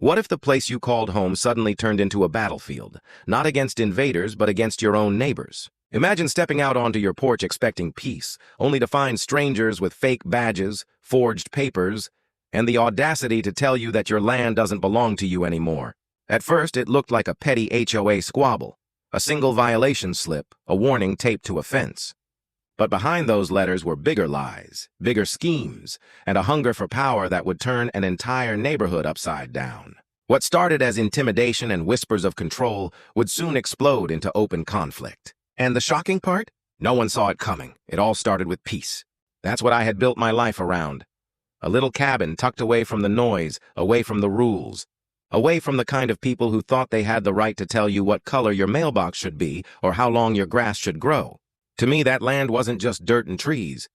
What if the place you called home suddenly turned into a battlefield, not against invaders, but against your own neighbors? Imagine stepping out onto your porch expecting peace, only to find strangers with fake badges, forged papers, and the audacity to tell you that your land doesn't belong to you anymore. At first, it looked like a petty HOA squabble, a single violation slip, a warning taped to a fence. But behind those letters were bigger lies, bigger schemes, and a hunger for power that would turn an entire neighborhood upside down. What started as intimidation and whispers of control would soon explode into open conflict. And the shocking part? No one saw it coming. It all started with peace. That's what I had built my life around. A little cabin tucked away from the noise, away from the rules, away from the kind of people who thought they had the right to tell you what color your mailbox should be or how long your grass should grow. To me, that land wasn't just dirt and trees.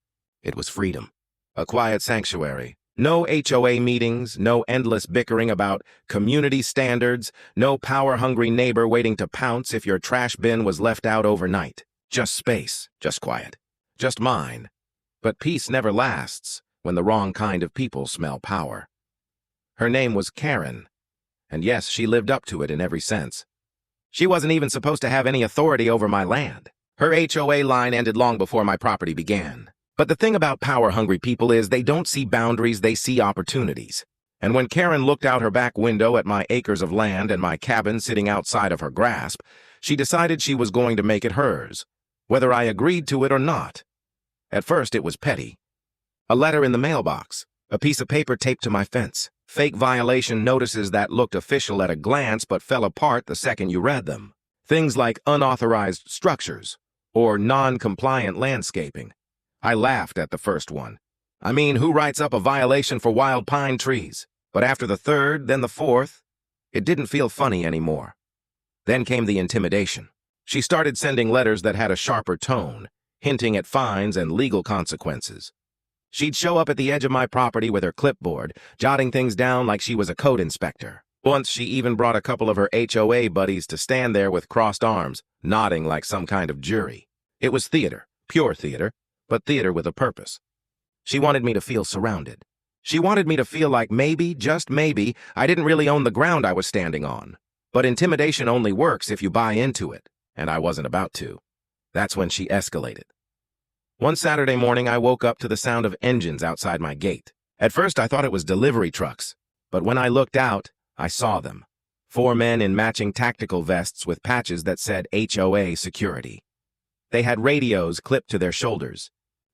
It was freedom. A quiet sanctuary. No HOA meetings, no endless bickering about community standards, no power-hungry neighbor waiting to pounce if your trash bin was left out overnight. Just space, just quiet, just mine. But peace never lasts when the wrong kind of people smell power. Her name was Karen, and yes, she lived up to it in every sense. She wasn't even supposed to have any authority over my land. Her HOA line ended long before my property began. But the thing about power-hungry people is they don't see boundaries, they see opportunities. And when Karen looked out her back window at my acres of land and my cabin sitting outside of her grasp, she decided she was going to make it hers, whether I agreed to it or not. At first, it was petty. A letter in the mailbox, a piece of paper taped to my fence, fake violation notices that looked official at a glance but fell apart the second you read them. Things like unauthorized structures or non-compliant landscaping. I laughed at the first one. I mean, who writes up a violation for wild pine trees? But after the third, then the fourth, it didn't feel funny anymore. Then came the intimidation. She started sending letters that had a sharper tone, hinting at fines and legal consequences. She'd show up at the edge of my property with her clipboard, jotting things down like she was a code inspector. Once she even brought a couple of her HOA buddies to stand there with crossed arms, nodding like some kind of jury. It was theater, pure theater, but theater with a purpose. She wanted me to feel surrounded. She wanted me to feel like maybe, just maybe, I didn't really own the ground I was standing on. But intimidation only works if you buy into it, and I wasn't about to. That's when she escalated. One Saturday morning, I woke up to the sound of engines outside my gate. At first, I thought it was delivery trucks, but when I looked out, I saw them. 4 men in matching tactical vests with patches that said HOA Security. They had radios clipped to their shoulders,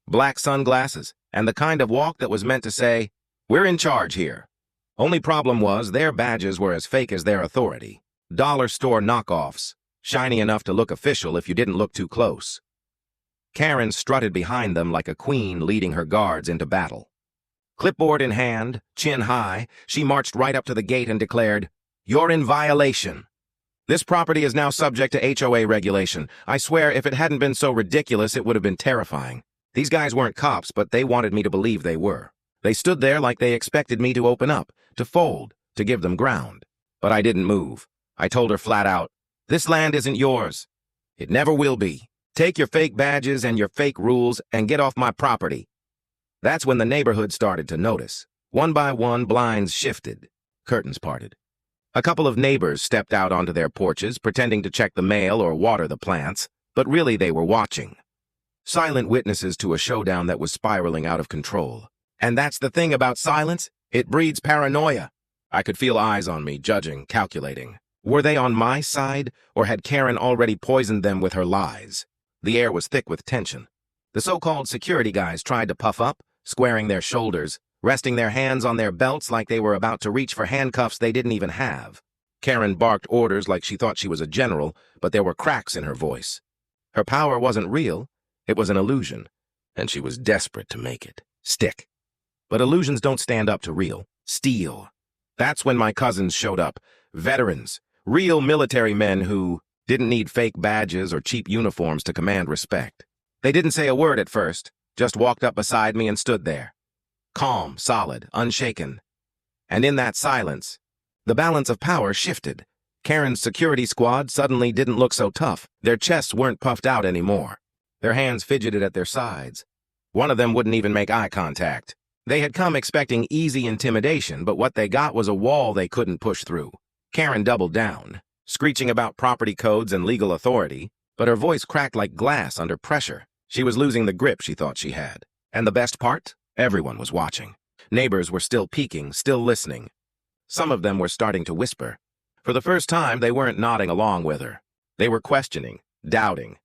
black sunglasses, and the kind of walk that was meant to say, "We're in charge here." Only problem was their badges were as fake as their authority. Dollar store knockoffs, shiny enough to look official if you didn't look too close. Karen strutted behind them like a queen leading her guards into battle. Clipboard in hand, chin high, she marched right up to the gate and declared, "You're in violation. This property is now subject to HOA regulation. I swear, if it hadn't been so ridiculous, it would have been terrifying." These guys weren't cops, but they wanted me to believe they were. They stood there like they expected me to open up, to fold, to give them ground. But I didn't move. I told her flat out, "This land isn't yours. It never will be. Take your fake badges and your fake rules and get off my property." That's when the neighborhood started to notice. One by one, blinds shifted. Curtains parted. A couple of neighbors stepped out onto their porches, pretending to check the mail or water the plants, but really they were watching. Silent witnesses to a showdown that was spiraling out of control. And that's the thing about silence. It breeds paranoia. I could feel eyes on me, judging, calculating. Were they on my side, or had Karen already poisoned them with her lies? The air was thick with tension. The so-called security guys tried to puff up, squaring their shoulders, resting their hands on their belts like they were about to reach for handcuffs they didn't even have. Karen barked orders like she thought she was a general, but there were cracks in her voice. Her power wasn't real, it was an illusion, and she was desperate to make it stick. But illusions don't stand up to real steel. That's when my cousins showed up, veterans, real military men who didn't need fake badges or cheap uniforms to command respect. They didn't say a word at first, just walked up beside me and stood there. Calm, solid, unshaken. And in that silence, the balance of power shifted. Karen's security squad suddenly didn't look so tough. Their chests weren't puffed out anymore. Their hands fidgeted at their sides. One of them wouldn't even make eye contact. They had come expecting easy intimidation, but what they got was a wall they couldn't push through. Karen doubled down, screeching about property codes and legal authority, but her voice cracked like glass under pressure. She was losing the grip she thought she had. And the best part? Everyone was watching. Neighbors were still peeking, still listening. Some of them were starting to whisper. For the first time, they weren't nodding along with her. They were questioning, doubting.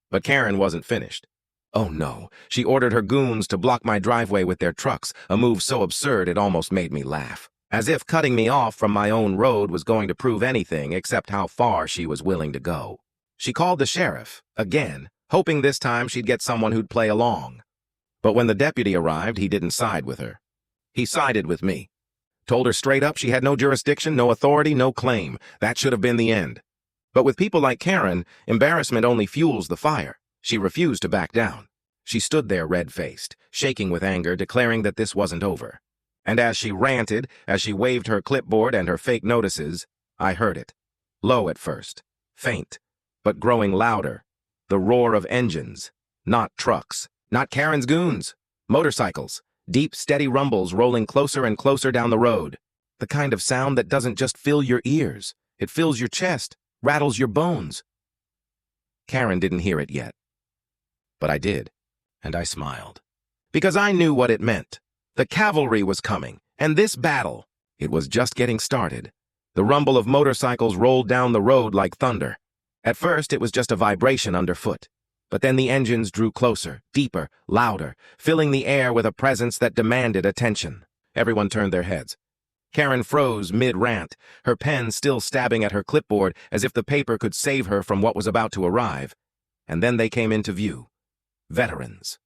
But Karen wasn't finished. Oh no, she ordered her goons to block my driveway with their trucks, a move so absurd it almost made me laugh. As if cutting me off from my own road was going to prove anything except how far she was willing to go. She called the sheriff, again, hoping this time she'd get someone who'd play along. But when the deputy arrived, he didn't side with her. He sided with me. Told her straight up she had no jurisdiction, no authority, no claim. That should have been the end. But with people like Karen, embarrassment only fuels the fire. She refused to back down. She stood there red-faced, shaking with anger, declaring that this wasn't over. And as she ranted, as she waved her clipboard and her fake notices, I heard it. Low at first, faint, but growing louder. The roar of engines, not trucks, not Karen's goons, motorcycles, deep, steady rumbles rolling closer and closer down the road. The kind of sound that doesn't just fill your ears, it fills your chest, rattles your bones. Karen didn't hear it yet. But I did, and I smiled. Because I knew what it meant. The cavalry was coming, and this battle, it was just getting started. The rumble of motorcycles rolled down the road like thunder. At first, it was just a vibration underfoot. But then the engines drew closer, deeper, louder, filling the air with a presence that demanded attention. Everyone turned their heads. Karen froze mid-rant, her pen still stabbing at her clipboard as if the paper could save her from what was about to arrive. And then they came into view. Veterans.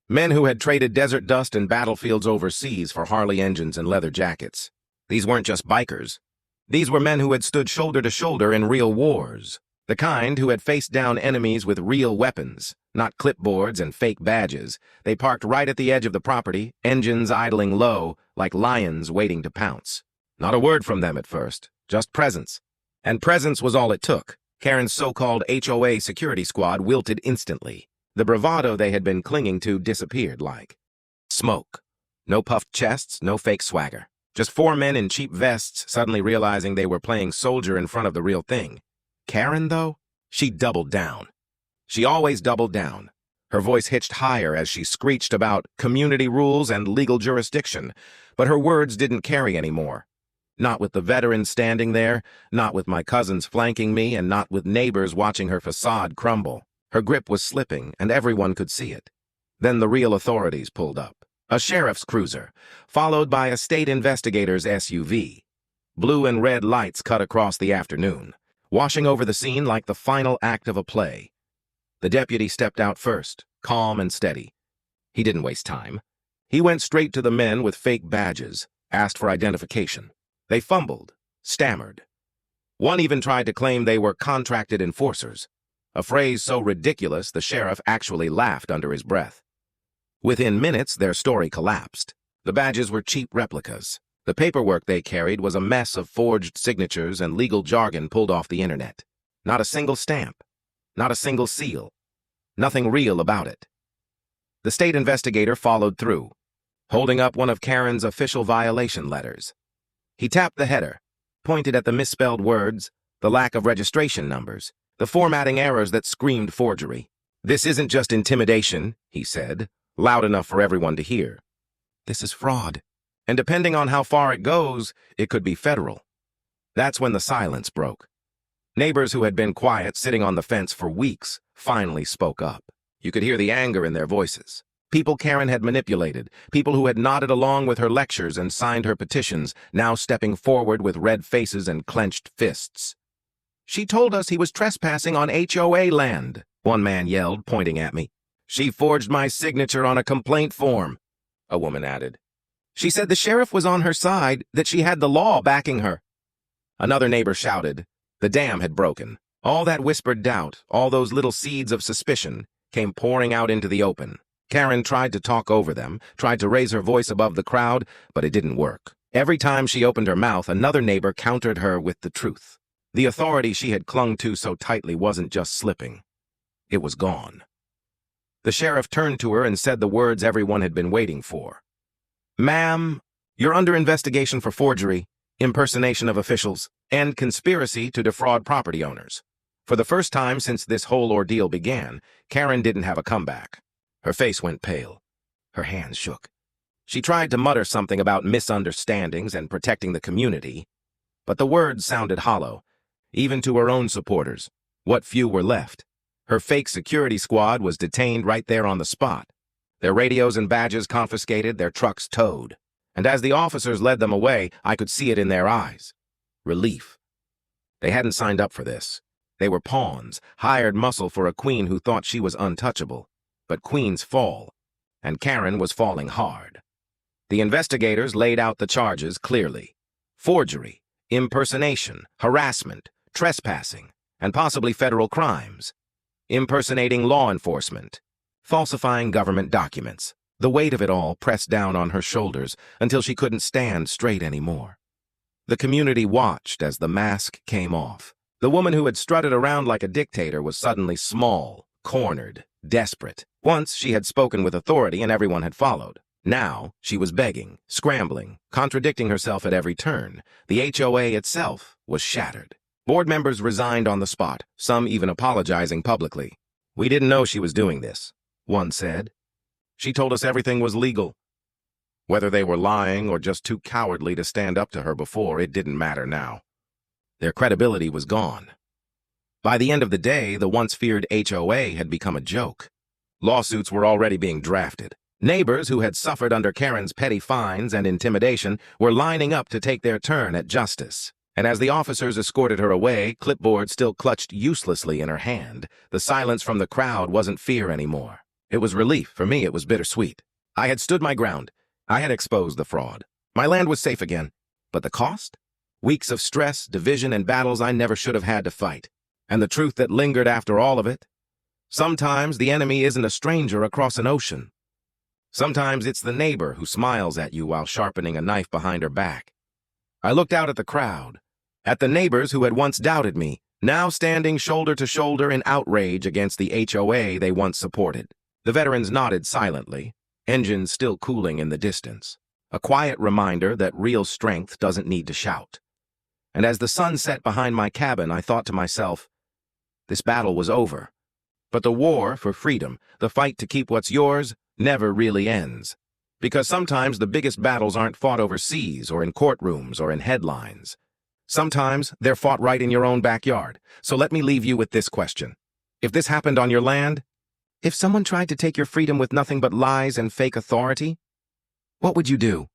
Men who had traded desert dust and battlefields overseas for Harley engines and leather jackets. These weren't just bikers. These were men who had stood shoulder to shoulder in real wars. The kind who had faced down enemies with real weapons, not clipboards and fake badges. They parked right at the edge of the property, engines idling low, like lions waiting to pounce. Not a word from them at first, just presence. And presence was all it took. Karen's so-called HOA security squad wilted instantly. The bravado they had been clinging to disappeared like smoke. No puffed chests, no fake swagger. Just 4 men in cheap vests suddenly realizing they were playing soldier in front of the real thing. Karen, though, she doubled down. She always doubled down. Her voice hitched higher as she screeched about community rules and legal jurisdiction, but her words didn't carry anymore. Not with the veterans standing there, not with my cousins flanking me, and not with neighbors watching her facade crumble. Her grip was slipping, and everyone could see it. Then the real authorities pulled up. A sheriff's cruiser, followed by a state investigator's SUV. Blue and red lights cut across the afternoon, washing over the scene like the final act of a play. The deputy stepped out first, calm and steady. He didn't waste time. He went straight to the men with fake badges, asked for identification. They fumbled, stammered. One even tried to claim they were contracted enforcers, a phrase so ridiculous the sheriff actually laughed under his breath. Within minutes, their story collapsed. The badges were cheap replicas. The paperwork they carried was a mess of forged signatures and legal jargon pulled off the internet. Not a single stamp. Not a single seal. Nothing real about it. The state investigator followed through, holding up one of Karen's official violation letters. He tapped the header, pointed at the misspelled words, the lack of registration numbers, the formatting errors that screamed forgery. "This isn't just intimidation," he said, loud enough for everyone to hear. "This is fraud. And depending on how far it goes, it could be federal." That's when the silence broke. Neighbors who had been quiet, sitting on the fence for weeks, finally spoke up. You could hear the anger in their voices. People Karen had manipulated, people who had nodded along with her lectures and signed her petitions, now stepping forward with red faces and clenched fists. "She told us he was trespassing on HOA land," one man yelled, pointing at me. "She forged my signature on a complaint form," a woman added. "She said the sheriff was on her side, that she had the law backing her." Another neighbor shouted. The dam had broken. All that whispered doubt, all those little seeds of suspicion, came pouring out into the open. Karen tried to talk over them, tried to raise her voice above the crowd, but it didn't work. Every time she opened her mouth, another neighbor countered her with the truth. The authority she had clung to so tightly wasn't just slipping. It was gone. The sheriff turned to her and said the words everyone had been waiting for. Ma'am, you're under investigation for forgery, impersonation of officials, and conspiracy to defraud property owners. For the first time since this whole ordeal began, Karen didn't have a comeback. Her face went pale. Her hands shook. She tried to mutter something about misunderstandings and protecting the community, but the words sounded hollow, even to her own supporters, what few were left. Her fake security squad was detained right there on the spot. Their radios and badges confiscated, their trucks towed. And as the officers led them away, I could see it in their eyes. Relief. They hadn't signed up for this. They were pawns, hired muscle for a queen who thought she was untouchable. But queens fall, and Karen was falling hard. The investigators laid out the charges clearly. Forgery, impersonation, harassment, trespassing, and possibly federal crimes. Impersonating law enforcement, falsifying government documents. The weight of it all pressed down on her shoulders until she couldn't stand straight anymore. The community watched as the mask came off. The woman who had strutted around like a dictator was suddenly small, cornered, desperate. Once she had spoken with authority and everyone had followed. Now she was begging, scrambling, contradicting herself at every turn. The HOA itself was shattered. Board members resigned on the spot, some even apologizing publicly. "We didn't know she was doing this," one said. "She told us everything was legal." Whether they were lying or just too cowardly to stand up to her before, it didn't matter now. Their credibility was gone. By the end of the day, the once feared HOA had become a joke. Lawsuits were already being drafted. Neighbors who had suffered under Karen's petty fines and intimidation were lining up to take their turn at justice. And as the officers escorted her away, clipboard still clutched uselessly in her hand, the silence from the crowd wasn't fear anymore. It was relief. For me, it was bittersweet. I had stood my ground. I had exposed the fraud. My land was safe again. But the cost? Weeks of stress, division, and battles I never should have had to fight. And the truth that lingered after all of it? Sometimes the enemy isn't a stranger across an ocean. Sometimes it's the neighbor who smiles at you while sharpening a knife behind her back. I looked out at the crowd, at the neighbors who had once doubted me, now standing shoulder to shoulder in outrage against the HOA they once supported. The veterans nodded silently, engines still cooling in the distance. A quiet reminder that real strength doesn't need to shout. And as the sun set behind my cabin, I thought to myself, this battle was over. But the war for freedom, the fight to keep what's yours, never really ends. Because sometimes the biggest battles aren't fought overseas or in courtrooms or in headlines. Sometimes they're fought right in your own backyard. So let me leave you with this question. If this happened on your land, if someone tried to take your freedom with nothing but lies and fake authority, what would you do?